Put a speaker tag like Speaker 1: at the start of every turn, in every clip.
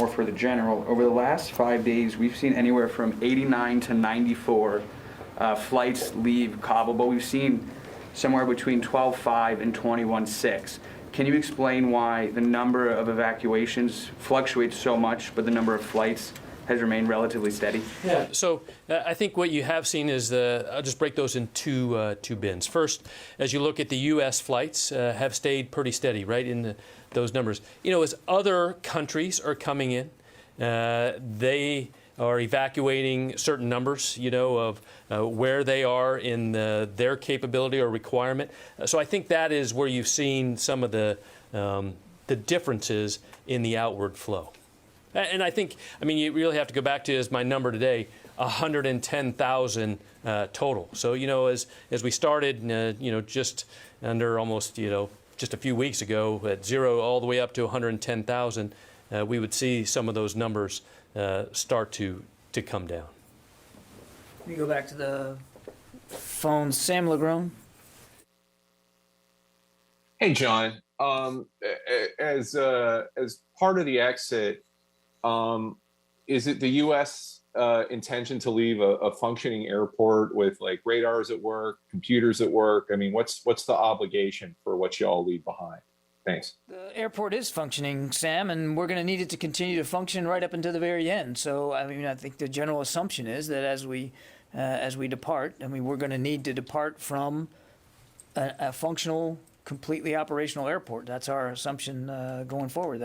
Speaker 1: more for the general. Over the last 5 days, we've seen anywhere from 89 to 94 flights leave Kabul, but we've seen somewhere between 12.5 and 21.6. Can you explain why the number of evacuations fluctuates so much, but the number of flights has remained relatively steady?
Speaker 2: Yeah, so I think what you have seen is I'll just break those in two bins. First, as you look at the U.S. flights, have stayed pretty steady, right, in those numbers. You know, as other countries are coming in, they are evacuating certain numbers, you know, of where they are in their capability or requirement. So I think that is where you've seen some of the differences in the outward flow. And I think, I mean, you really have to go back to, as my number today, 110,000 total. So, you know, as we started, you know, just under almost, you know, just a few weeks ago at 0 all the way up to 110,000, we would see some of those numbers start to come down.
Speaker 3: Let me go back to the phone. Sam Legrone.
Speaker 4: Hey, John. As part of the exit, is it the U.S. Intention to leave a functioning airport with like radars at work, computers at work? I mean, what's the obligation for what you all leave behind? Thanks.
Speaker 3: The airport is functioning, Sam, and we're going to need it to continue to function right up until the very end. So, I mean, I think the general assumption is that as we depart, I mean, we're going to need to depart from a functional, completely operational airport. That's our assumption going forward.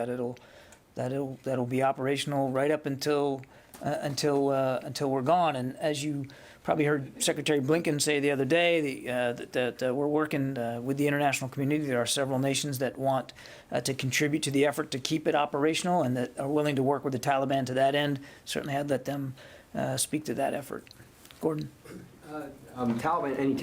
Speaker 3: That'll be operational right up until we're gone. And as you probably heard Secretary Blinken say the other day, that we're working with the international community. There are several nations that want to contribute to the effort to keep it operational and that are willing to work with the Taliban to that end. Certainly, I'd let them speak to that effort. Gordon.
Speaker 5: Taliban, any